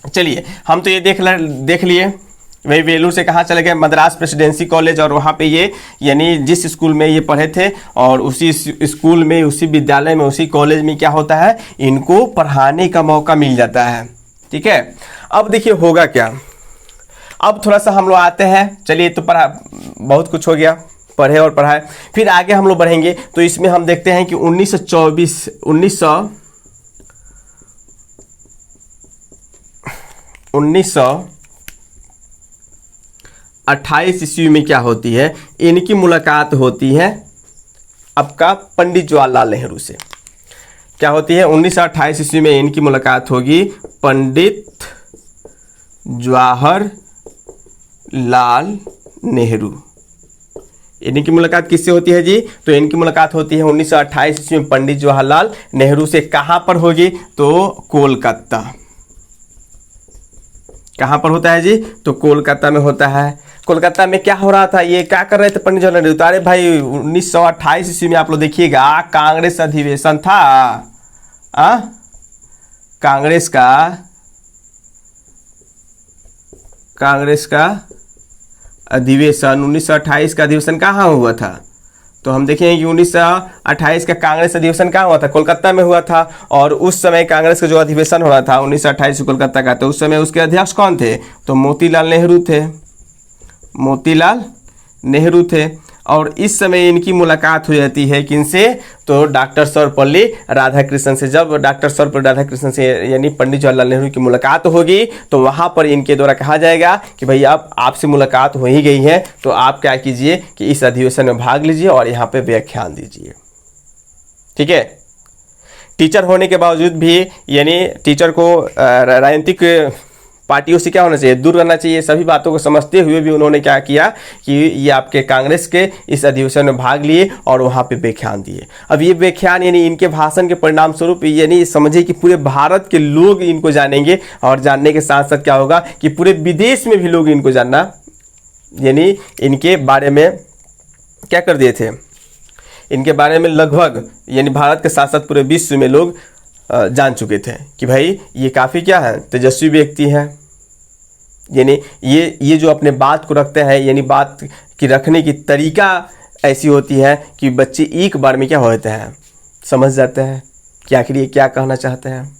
चलिए, हम तो ये देख लिए। वही वेलूर से कहाँ चले गए, मद्रास प्रेसिडेंसी कॉलेज, और वहाँ पे ये यानी जिस स्कूल में ये पढ़े थे और उसी स्कूल में, उसी विद्यालय में, उसी कॉलेज में क्या होता है, इनको पढ़ाने का मौका मिल जाता है। ठीक है, अब देखिए होगा क्या। अब थोड़ा सा हम लोग आते हैं, चलिए तो पढ़ा बहुत कुछ हो गया, पढ़े और पढ़ाए। फिर आगे हम लोग बढ़ेंगे तो इसमें हम देखते हैं कि 1928 ईस्वी में क्या होती है, इनकी मुलाकात होती है आपका पंडित जवाहरलाल नेहरू से। क्या होती है, 1928 ईस्वी में इनकी मुलाकात होगी पंडित जवाहरलाल नेहरू। इनकी मुलाकात किससे होती है जी, तो इनकी मुलाकात होती है 1928 ईस्वी में पंडित जवाहरलाल नेहरू से। कहाँ पर होगी, तो कोलकाता। कहाँ पर होता है जी, तो कोलकाता में होता है। कोलकाता में क्या हो रहा था, ये क्या कर रहे थे पंडित जवाहरलाल नेहरू, अरे भाई 1928 ईस्वी में आप लोग देखिएगा कांग्रेस अधिवेशन था। कांग्रेस का अधिवेशन 1928 का अधिवेशन कहाँ हुआ था, तो हम देखेंगे कि 1928 का कांग्रेस अधिवेशन कहाँ हुआ था, कोलकाता में हुआ था। और उस समय कांग्रेस का जो अधिवेशन हो रहा था 1928 कोलकाता का, तो उस समय उसके अध्यक्ष कौन थे, तो मोतीलाल नेहरू थे। मोतीलाल नेहरू थे। और इस समय इनकी मुलाकात हो जाती है किनसे, तो डॉक्टर सर्वपल्ली राधाकृष्णन से। जब डॉक्टर सर्वपल्ली राधाकृष्णन से यानी पंडित जवाहरलाल नेहरू की मुलाकात होगी तो वहाँ पर इनके द्वारा कहा जाएगा कि भाई अब आपसे मुलाकात हो ही गई है, तो आप क्या कीजिए कि इस अधिवेशन में भाग लीजिए और यहाँ पे व्याख्यान दीजिए। ठीक है, टीचर होने के बावजूद भी यानी टीचर को राजनीतिक पार्टियों से क्या होना चाहिए, दूर रहना चाहिए। सभी बातों को समझते हुए भी उन्होंने क्या किया कि ये आपके कांग्रेस के इस अधिवेशन में भाग लिए और वहाँ पे व्याख्यान दिए। अब ये व्याख्यान यानी इनके भाषण के परिणाम स्वरूप यानी समझिए कि पूरे भारत के लोग इनको जानेंगे, और जानने के साथ साथ क्या होगा कि पूरे विदेश में भी लोग इनको जानना यानी इनके बारे में क्या कर दिए थे, इनके बारे में लगभग यानी भारत के साथ साथ पूरे विश्व में लोग जान चुके थे कि भाई ये काफ़ी क्या है, तेजस्वी व्यक्ति है। यानी ये जो अपने बात को रखते हैं, यानी बात की रखने की तरीका ऐसी होती है कि बच्चे एक बार में क्या होते हैं, समझ जाते हैं कि आखिर ये क्या कहना चाहते हैं।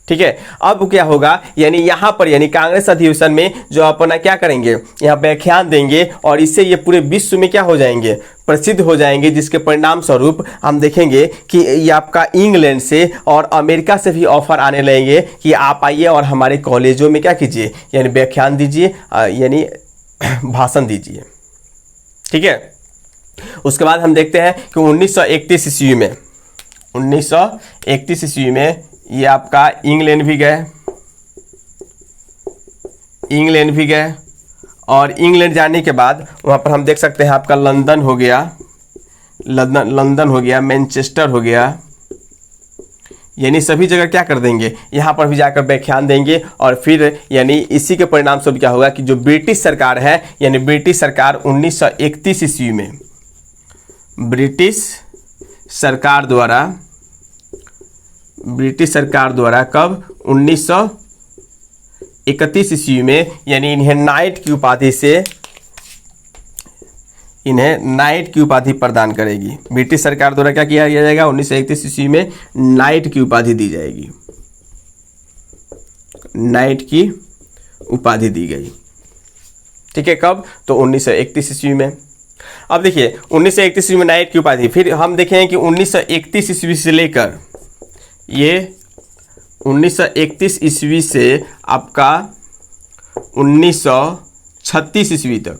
ठीक है, अब क्या होगा, यानी यहाँ पर यानी कांग्रेस अधिवेशन में जो अपना क्या करेंगे, यहाँ व्याख्यान देंगे और इससे ये पूरे विश्व में क्या हो जाएंगे, प्रसिद्ध हो जाएंगे, जिसके परिणाम स्वरूप हम देखेंगे कि ये आपका इंग्लैंड से और अमेरिका से भी ऑफर आने लगेंगे कि आप आइए और हमारे कॉलेजों में क्या कीजिए, यानी व्याख्यान दीजिए, यानी भाषण दीजिए। ठीक है, उसके बाद हम देखते हैं कि 1931 ईस्वी में 1931 ईस्वी में ये आपका इंग्लैंड भी गए और इंग्लैंड जाने के बाद वहाँ पर हम देख सकते हैं आपका लंदन हो गया, मैनचेस्टर हो गया, यानी सभी जगह क्या कर देंगे, यहाँ पर भी जाकर व्याख्यान देंगे। और फिर यानी इसी के परिणाम स्वरूप क्या होगा कि जो ब्रिटिश सरकार है, यानी ब्रिटिश सरकार 1931 ईस्वी में ब्रिटिश सरकार द्वारा कब 1931 ईस्वी में, यानी इन्हें नाइट की उपाधि प्रदान करेगी। ब्रिटिश सरकार द्वारा क्या किया जाएगा, 1931 ईस्वी में नाइट की उपाधि दी जाएगी, नाइट की उपाधि दी गई। ठीक है, कब, तो 1931 ईस्वी में। अब देखिए 1931 ईस्वी में नाइट की उपाधि, फिर हम देखें कि 1931 ईस्वी से लेकर ये 1931 ईस्वी से आपका 1936 ईस्वी तक,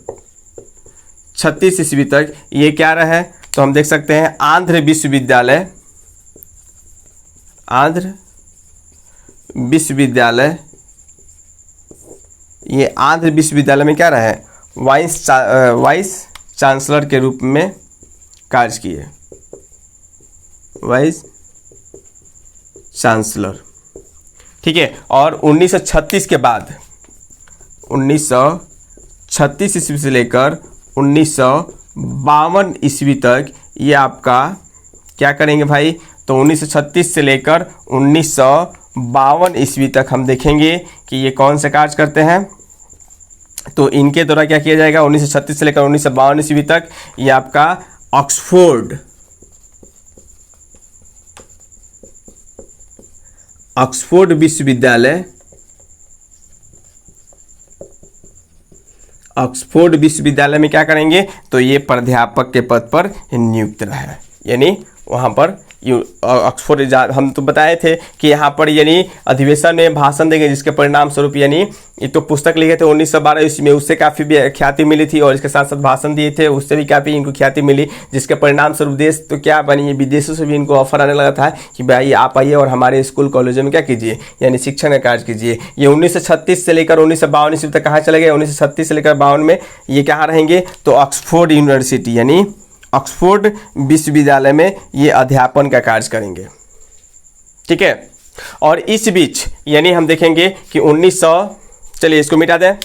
36 ईस्वी तक ये क्या रहा है, तो हम देख सकते हैं आंध्र विश्वविद्यालय ये आंध्र विश्वविद्यालय में क्या रहा है, वाइस चांसलर के रूप में कार्य किए, वाइस चांसलर। ठीक है, और 1936 के बाद 1936 ईस्वी से लेकर 1952 ईस्वी तक ये आपका क्या करेंगे भाई, तो 1936 से लेकर 1952 ईस्वी तक हम देखेंगे कि ये कौन से कार्य करते हैं। तो इनके द्वारा क्या किया जाएगा, 1936 से लेकर 1952 ईस्वी तक ये आपका ऑक्सफोर्ड विश्वविद्यालय में क्या करेंगे, तो ये प्राध्यापक के पद पर नियुक्त रहे। यानी वहाँ पर ऑक्सफोर्ड, हम तो बताए थे कि यहाँ पर यानी अधिवेशन में भाषण देंगे, जिसके परिणाम स्वरूप यानी एक तो पुस्तक लिखे थे 1912 ईस्वी में, उससे काफ़ी ख्याति मिली थी, और इसके साथ साथ भाषण दिए थे, उससे भी काफ़ी इनको ख्याति मिली, जिसके परिणाम स्वरूप देश तो क्या बनी, विदेशों से भी इनको ऑफर आने लगा था कि भाई आप आइए और हमारे स्कूल कॉलेजों में क्या कीजिए, यानी शिक्षण का कार्य कीजिए। ये 1936 से लेकर 1952 ईस्वी तक कहाँ चले गए, 1936 से लेकर 52 में ये कहाँ रहेंगे, तो ऑक्सफोर्ड यूनिवर्सिटी यानी ऑक्सफोर्ड विश्वविद्यालय में ये अध्यापन का कार्य करेंगे। ठीक है, और इस बीच यानी हम देखेंगे कि 1900, चलिए इसको मिटा दें,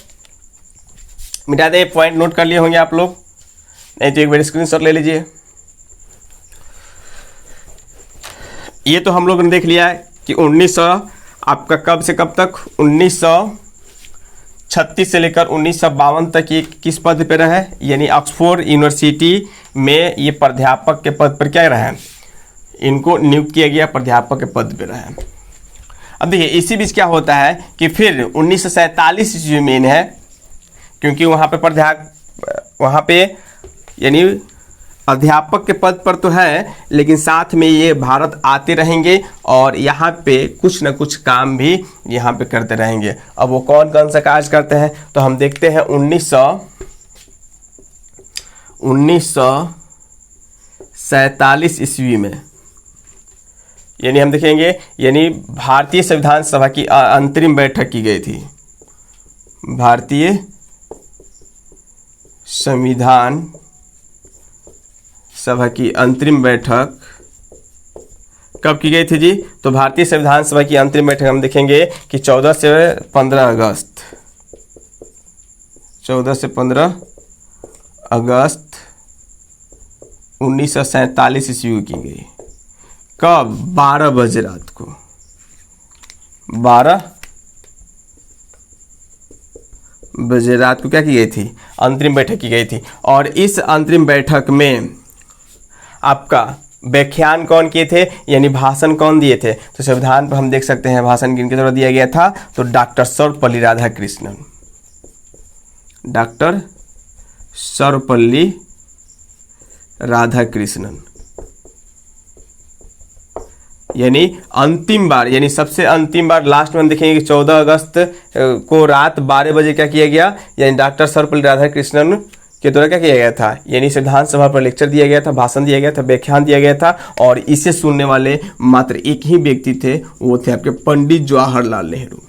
पॉइंट नोट कर लिए होंगे आप लोग, नहीं तो एक बार स्क्रीनशॉट ले लीजिए। ये तो हम लोगों ने देख लिया है कि 1900 आपका कब से कब तक, 1936 से लेकर 1952 तक ये किस पद पे रहे, यानी ऑक्सफोर्ड यूनिवर्सिटी में ये प्राध्यापक के पद पर क्या रहे, इनको नियुक्त किया गया, प्राध्यापक के पद पे रहे। अब देखिए इसी बीच क्या होता है कि फिर 1947 ईस्वी में इन्हें, क्योंकि वहाँ पे यानी अध्यापक के पद पर तो है, लेकिन साथ में ये भारत आते रहेंगे और यहाँ पे कुछ न कुछ काम भी यहाँ पे करते रहेंगे। अब वो कौन कौन सा कार्य करते हैं, तो हम देखते हैं 1947 ईस्वी में, यानी हम देखेंगे यानी भारतीय संविधान सभा की अंतरिम बैठक की गई थी। भारतीय संविधान सभा की अंतरिम बैठक कब की गई थी जी, तो भारतीय संविधान सभा की अंतरिम बैठक हम देखेंगे कि 14 से 15 अगस्त 1947 ईस्वी की गई। कब? 12 बजे रात को, 12 बजे रात को क्या की गई थी? अंतरिम बैठक की गई थी। और इस अंतरिम बैठक में आपका व्याख्यान कौन किए थे, यानी भाषण कौन दिए थे? तो संविधान पर हम देख सकते हैं भाषण किनके द्वारा दिया गया था, तो डॉक्टर सर्वपल्ली राधाकृष्णन, डॉक्टर सर्वपल्ली राधाकृष्णन। यानी अंतिम बार, यानी सबसे अंतिम बार लास्ट में हम देखेंगे कि 14 अगस्त को रात 12 बजे क्या किया गया, यानी डॉक्टर सर्वपल्ली राधाकृष्णन के द्वारा क्या किया गया था, यानी संविधान सभा पर लेक्चर दिया गया था, भाषण दिया गया था, व्याख्यान दिया गया था। और इसे सुनने वाले मात्र एक ही व्यक्ति थे, वो थे आपके पंडित जवाहरलाल नेहरू।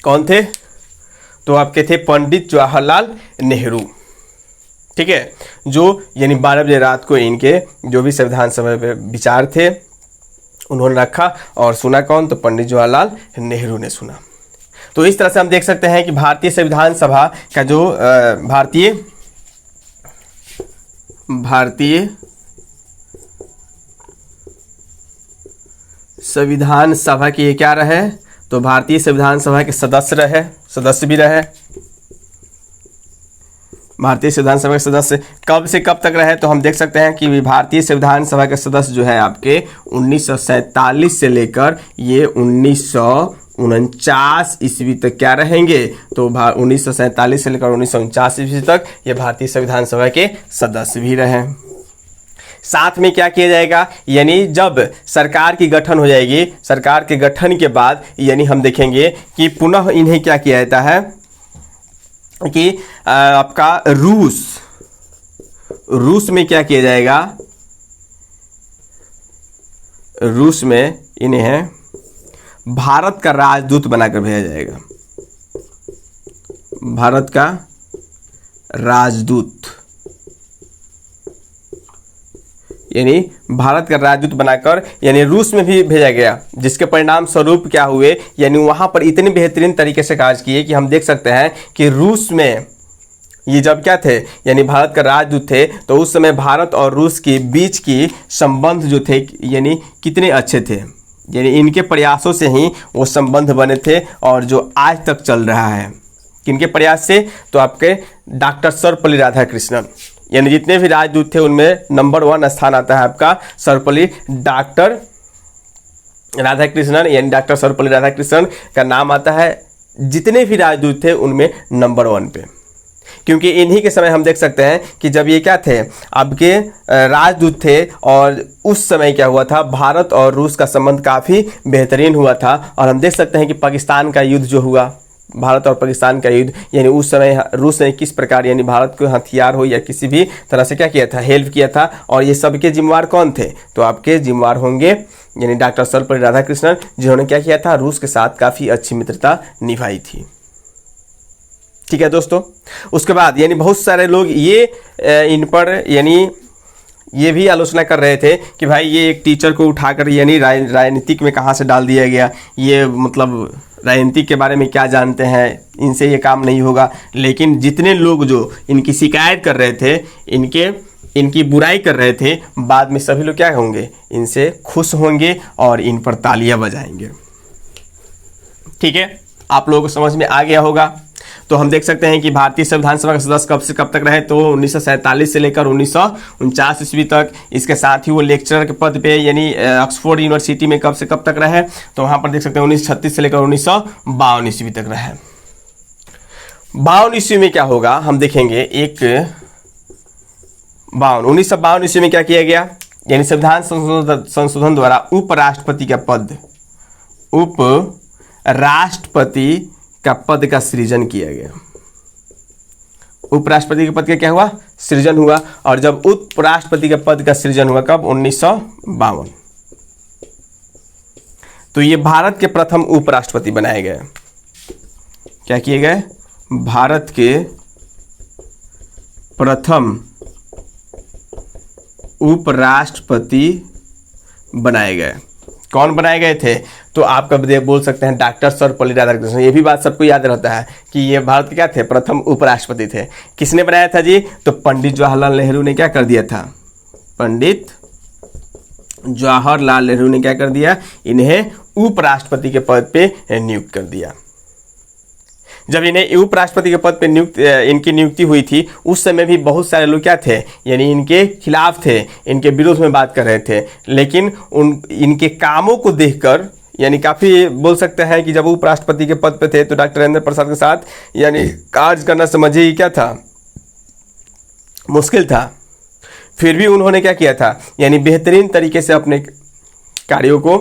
कौन थे? तो आपके थे पंडित जवाहरलाल नेहरू। ठीक है, जो यानी 12 बजे रात को इनके जो भी संविधान सभा पे विचार थे उन्होंने रखा, और सुना कौन? तो पंडित जवाहरलाल नेहरू ने सुना। तो इस तरह से हम देख सकते हैं कि भारतीय संविधान सभा का जो भारतीय संविधान सभा के क्या रहे, तो भारतीय संविधान सभा के सदस्य भी रहे। भारतीय संविधान सभा के सदस्य कब से कब तक रहे, तो हम देख सकते हैं कि भारतीय संविधान सभा के सदस्य जो है आपके 1947 से लेकर ये 1949 ईस्वी तक क्या रहेंगे, तो 1947 से लेकर 1949 ईस्वी तक ये भारतीय संविधान सभा के सदस्य भी रहे। साथ में क्या किया जाएगा, यानी जब सरकार की गठन हो जाएगी, सरकार के गठन के बाद यानी हम देखेंगे कि पुनः इन्हें क्या किया जाता है कि आपका रूस में क्या किया जाएगा, रूस में इन्हें भारत का राजदूत बनाकर भेजा जाएगा, भारत का राजदूत, यानी भारत का राजदूत बनाकर यानी रूस में भी भेजा गया, जिसके परिणाम स्वरूप क्या हुए, यानी वहां पर इतने बेहतरीन तरीके से कार्य किए कि हम देख सकते हैं कि रूस में ये जब क्या थे, यानी भारत का राजदूत थे, तो उस समय भारत और रूस के बीच की संबंध जो थे यानी कितने अच्छे थे, यानी इनके प्रयासों से ही वो संबंध बने थे और जो आज तक चल रहा है। किनके प्रयास से, तो आपके डॉक्टर सर्वपल्ली राधाकृष्णन, यानी जितने भी राजदूत थे उनमें नंबर 1 स्थान आता है आपका सर्वपल्ली डॉक्टर राधाकृष्णन, यानी डॉक्टर सर्वपल्ली राधाकृष्णन का नाम आता है जितने भी राजदूत थे उनमें नंबर 1 पे, क्योंकि इन्हीं के समय हम देख सकते हैं कि जब ये क्या थे, आपके राजदूत थे, और उस समय क्या हुआ था, भारत और रूस का संबंध काफ़ी बेहतरीन हुआ था। और हम देख सकते हैं कि पाकिस्तान का युद्ध जो हुआ, भारत और पाकिस्तान का युद्ध, यानी उस समय रूस ने किस प्रकार यानी भारत को हथियार हो या किसी भी तरह से क्या किया था, हेल्प किया था। और ये सबके जिम्मेवार कौन थे, तो आपके जिम्मेवार होंगे यानी डॉक्टर सर्वपल्ली राधाकृष्णन, जिन्होंने क्या किया था, रूस के साथ काफ़ी अच्छी मित्रता निभाई थी। ठीक है दोस्तों, उसके बाद यानी बहुत सारे लोग ये इन पर यानी ये भी आलोचना कर रहे थे कि भाई ये एक टीचर को उठाकर यानी राजनीतिक में कहाँ से डाल दिया गया, ये मतलब राजनीति के बारे में क्या जानते हैं, इनसे ये काम नहीं होगा। लेकिन जितने लोग जो इनकी शिकायत कर रहे थे, इनकी बुराई कर रहे थे, बाद में सभी लोग क्या होंगे, इनसे खुश होंगे और इन पर तालियां बजाएंगे। ठीक है, आप लोगों को समझ में आ गया होगा। तो हम देख सकते हैं कि भारतीय संविधान सभा के सदस्य कब से कब तक रहे, तो 1947 से लेकर 1949 ईस्वी तक। इसके साथ ही वो लेक्चरर के पद पे यानी ऑक्सफोर्ड यूनिवर्सिटी में कब से कब तक रहे, तो वहां पर देख सकते हैं 1936 से लेकर 1952 ईस्वी तक रहे। 52 ईस्वी में क्या होगा हम देखेंगे, 1952 ईस्वी में क्या किया गया, यानी संविधान संशोधन द्वारा उपराष्ट्रपति का पद का सृजन किया गया। उपराष्ट्रपति के पद का क्या हुआ, सृजन हुआ। और जब उपराष्ट्रपति के पद का सृजन हुआ कब, 1952, तो ये भारत के प्रथम उपराष्ट्रपति बनाए गए। क्या किए गए, भारत के प्रथम उपराष्ट्रपति बनाए गए। कौन बनाए गए थे, तो आप कब बोल सकते हैं डॉक्टर सर्वपल्ली राधाकृष्णन। ये भी बात सबको याद रहता है कि ये भारत के क्या थे, प्रथम उपराष्ट्रपति थे। किसने बनाया था जी, तो पंडित जवाहरलाल नेहरू ने क्या कर दिया था, पंडित जवाहरलाल नेहरू ने क्या कर दिया, इन्हें उपराष्ट्रपति के पद पे नियुक्त कर दिया। जब इन्हें उपराष्ट्रपति के पद पे इनकी नियुक्ति हुई थी, उस समय भी बहुत सारे लोग क्या थे, यानी इनके खिलाफ थे, इनके विरोध में बात कर रहे थे। लेकिन इनके कामों को देखकर, यानी काफ़ी बोल सकते हैं कि जब उपराष्ट्रपति के पद पे थे तो डॉक्टर राजेंद्र प्रसाद के साथ यानी कार्य करना समझिए क्या था, मुश्किल था। फिर भी उन्होंने क्या किया था, यानी बेहतरीन तरीके से अपने कार्यों को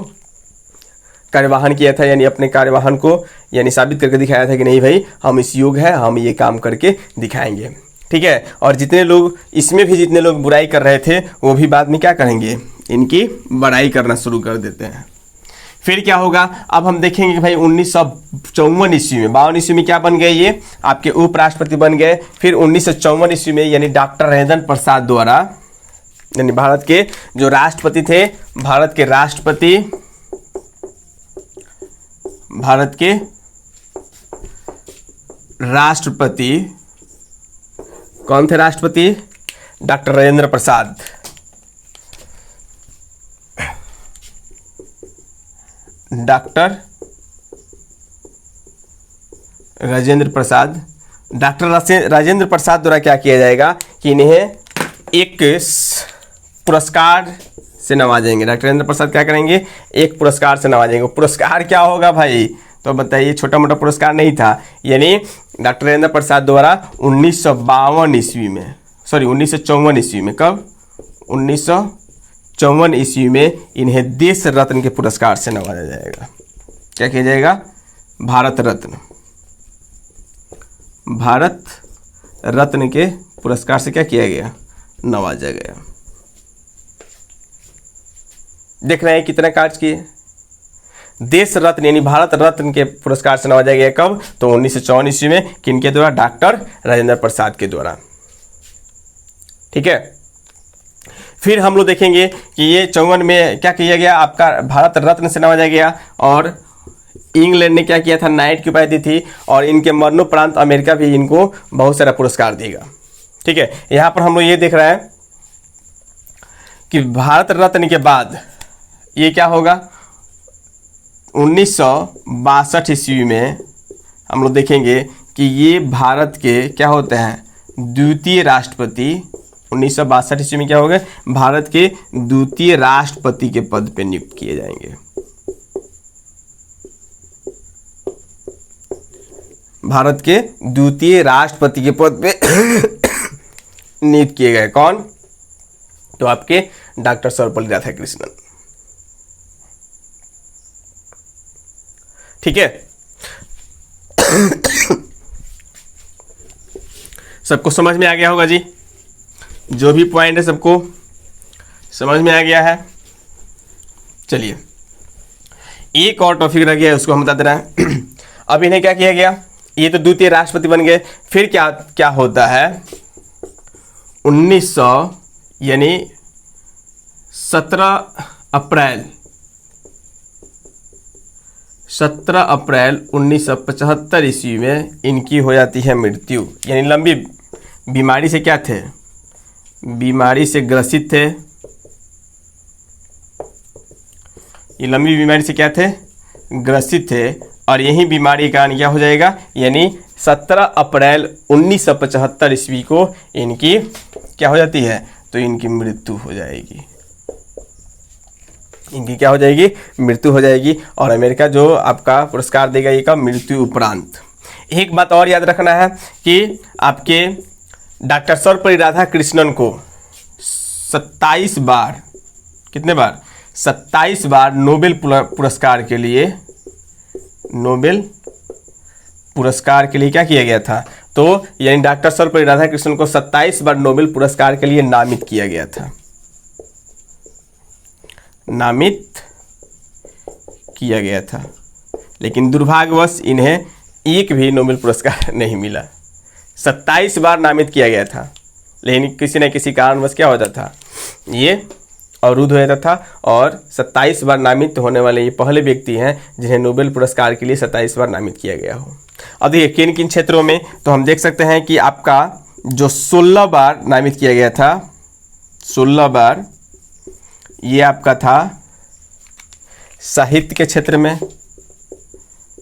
कार्यवाहन किया था, यानी अपने कार्यवाहन को यानी साबित करके दिखाया था कि नहीं भाई हम इस योग्य है, हम ये काम करके दिखाएंगे। ठीक है, और जितने लोग इसमें भी जितने लोग बुराई कर रहे थे वो भी बाद में क्या करेंगे, इनकी बड़ाई करना शुरू कर देते हैं। फिर क्या होगा, अब हम देखेंगे कि भाई 1954 ईस्वी में, 52 ईस्वी में क्या बन गए, ये आपके उपराष्ट्रपति बन गए। फिर 1954 ईस्वी में यानी डॉक्टर राजेंद्र प्रसाद द्वारा, यानी भारत के जो राष्ट्रपति थे, भारत के राष्ट्रपति कौन थे, राष्ट्रपति doctor Rajendra Prasad. Doctor Rajendra Prasad, doctor Rajendra Prasad द्वारा क्या किया जाएगा कि इन्हें एक पुरस्कार से नवाजेंगे। डॉक्टर राजेंद्र प्रसाद क्या करेंगे, एक पुरस्कार से नवाजेंगे। पुरस्कार क्या होगा भाई, तो बताइए, छोटा मोटा पुरस्कार नहीं था। यानी डॉक्टर राजेंद्र प्रसाद द्वारा 1952 ईस्वी में, सॉरी 1954 ईस्वी में, कब 1954 ईस्वी में इन्हें देश रत्न के पुरस्कार से नवाजा जाएगा। क्या किया जाएगा, भारत रत्न, भारत रत्न के पुरस्कार से क्या किया गया, नवाजा गया। देख रहे हैं कितना कार्य किए, देश रत्न यानी भारत रत्न के पुरस्कार से नवाजा गया। कब, तो 1954 ईस्वी में, किनके द्वारा, डॉक्टर राजेंद्र प्रसाद के द्वारा। ठीक है, फिर हम लोग देखेंगे कि ये 54 में क्या किया गया, आपका भारत रत्न से नवाजा गया। और इंग्लैंड ने क्या किया था, नाइट की उपाधि दी थी। और इनके मरणोपरांत अमेरिका भी इनको बहुत सारा पुरस्कार देगा। ठीक है, यहाँ पर हम लोग ये देख रहे हैं कि भारत रत्न के बाद ये क्या होगा, 1962 ईस्वी में हम लोग देखेंगे कि ये भारत के क्या होते हैं, द्वितीय राष्ट्रपति। 1962 ईस्वी में क्या होगा, भारत के द्वितीय राष्ट्रपति के पद पे नियुक्त किए जाएंगे। भारत के द्वितीय राष्ट्रपति के पद पे नियुक्त किए गए। कौन, तो आपके डॉक्टर सर्वपल्ली राधाकृष्णन। ठीक है, सबको समझ में आ गया होगा जी, जो भी पॉइंट है सबको समझ में आ गया है। चलिए, एक और टॉपिक रह गया है, उसको हम बता दे रहे हैं। अब इन्हें क्या किया गया, ये तो द्वितीय राष्ट्रपति बन गए। फिर क्या क्या होता है, 1900 यानी 17 अप्रैल 1975 ईस्वी में इनकी हो जाती है मृत्यु। यानी लंबी बीमारी से क्या थे, बीमारी से ग्रसित थे। ये लंबी बीमारी से क्या थे, ग्रसित थे। और यही बीमारी का कारण क्या हो जाएगा, यानी 17 अप्रैल 1975 ईस्वी को इनकी क्या हो जाती है, तो इनकी मृत्यु हो जाएगी। इनकी क्या हो जाएगी, मृत्यु हो जाएगी। और अमेरिका जो आपका पुरस्कार देगा ये कब, मृत्यु उपरांत। एक बात और याद रखना है कि आपके डॉक्टर सर्वपल्ली राधाकृष्णन को 27 बार, कितने बार, 27 बार नोबेल पुरस्कार के लिए, नोबेल पुरस्कार के लिए क्या किया गया था, तो यानी डॉक्टर सर्वपल्ली राधाकृष्णन को 27 बार नोबेल पुरस्कार के लिए नामित किया गया था, नामित किया गया था। लेकिन दुर्भाग्यवश इन्हें एक भी नोबेल पुरस्कार नहीं मिला। 27 बार नामित किया गया था, लेकिन किसी न किसी कारणवश क्या होता था, ये अवरुद्ध हो जाता था और 27 बार नामित होने वाले ये पहले व्यक्ति हैं जिन्हें नोबेल पुरस्कार के लिए 27 बार नामित किया गया हो। अब देखिए किन किन क्षेत्रों में, तो हम देख सकते हैं कि आपका जो 16 बार नामित किया गया था, 16 बार ये आपका था साहित्य के क्षेत्र में,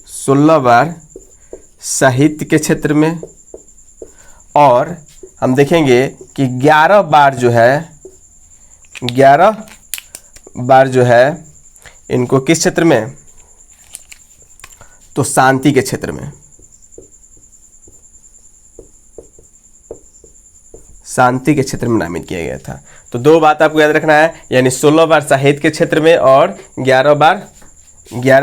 16 बार साहित्य के क्षेत्र में, और हम देखेंगे कि 11 बार जो है, 11 बार जो है इनको किस क्षेत्र में, तो शांति के क्षेत्र में, शांति के क्षेत्र में नामित किया गया था। तो दो बात आपको याद रखना है, यानी 16 बार साहित्य के क्षेत्र में और 11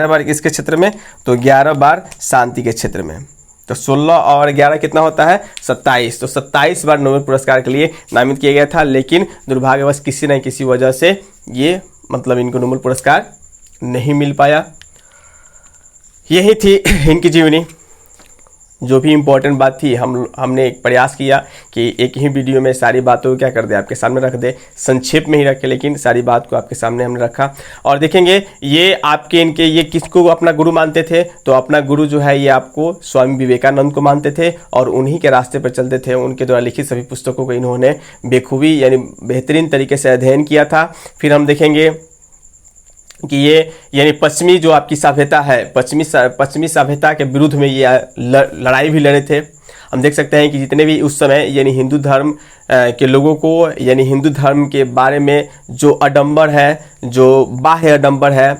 बार किसके क्षेत्र में, तो 11 बार शांति के क्षेत्र में। तो 16 और 11 कितना होता है, 27। तो 27 बार नोबेल पुरस्कार के लिए नामित किया गया था, लेकिन दुर्भाग्यवश किसी न किसी वजह से ये मतलब इनको नोबेल पुरस्कार नहीं मिल पाया। यही थी इनकी जीवनी। जो भी इम्पोर्टेंट बात थी हमने एक प्रयास किया कि एक ही वीडियो में सारी बातों को क्या कर दे, आपके सामने रख दे, संक्षेप में ही रखे, लेकिन सारी बात को आपके सामने हमने रखा। और देखेंगे ये आपके इनके ये किसको अपना गुरु मानते थे, तो अपना गुरु जो है ये आपको स्वामी विवेकानंद को मानते थे और उन्हीं के रास्ते पर चलते थे। उनके द्वारा लिखित सभी पुस्तकों को इन्होंने बेखूबी यानी बेहतरीन तरीके से अध्ययन किया था। फिर हम देखेंगे कि ये यानी पश्चिमी जो आपकी सभ्यता है, पश्चिमी सभ्यता के विरुद्ध में ये लड़ाई भी लड़े थे। हम देख सकते हैं कि जितने भी उस समय यानी हिंदू धर्म के लोगों को यानी हिंदू धर्म के बारे में जो आडंबर है, जो बाह्य आडंबर है,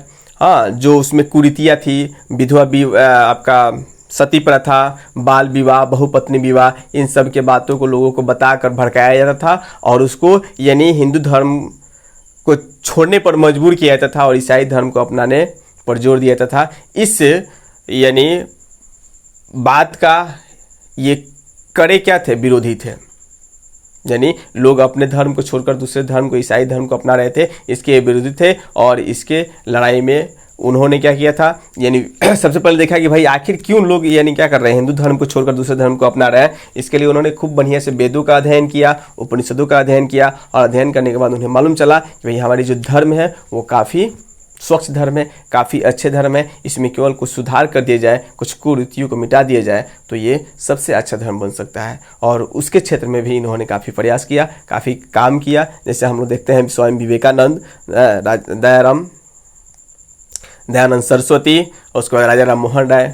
हाँ, जो उसमें कुरीतियाँ थी, विधवा आपका सती प्रथा, बाल विवाह, बहुपत्नी विवाह, इन सब के बातों को लोगों को बताकर भड़काया जाता था और उसको यानी हिंदू धर्म को छोड़ने पर मजबूर किया जाता था और ईसाई धर्म को अपनाने पर जोर दिया जाता था। इस यानी बात का ये करे क्या थे, विरोधी थे। यानी लोग अपने धर्म को छोड़कर दूसरे धर्म को, ईसाई धर्म को अपना रहे थे, इसके विरोधी थे। और इसके लड़ाई में उन्होंने क्या किया था, यानी सबसे पहले देखा कि भाई आखिर क्यों लोग यानी क्या कर रहे हैं, हिंदू धर्म को छोड़कर दूसरे धर्म को अपना रहे हैं। इसके लिए उन्होंने खूब बढ़िया से वेदों का अध्ययन किया, उपनिषदों का अध्ययन किया और अध्ययन करने के बाद उन्हें मालूम चला कि भाई हमारी जो धर्म है वो काफ़ी स्वच्छ धर्म है, काफ़ी अच्छे धर्म है, इसमें केवल कुछ सुधार कर दिया जाए, कुछ कुरीतियों को मिटा दिया जाए तो ये सबसे अच्छा धर्म बन सकता है। और उसके क्षेत्र में भी इन्होंने काफ़ी प्रयास किया, काफ़ी काम किया। जैसे हम लोग देखते हैं स्वामी विवेकानंद, दयानंद सरस्वती, उसके बाद राजा राम मोहन राय,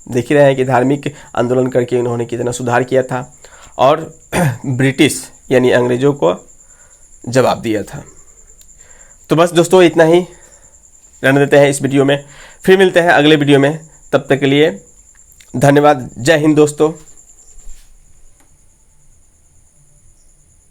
देख ही रहे हैं कि धार्मिक आंदोलन करके इन्होंने कितना सुधार किया था और ब्रिटिश यानी अंग्रेज़ों को जवाब दिया था। तो बस दोस्तों इतना ही रहने देते हैं इस वीडियो में, फिर मिलते हैं अगले वीडियो में। तब तक के लिए धन्यवाद। जय हिंद दोस्तों।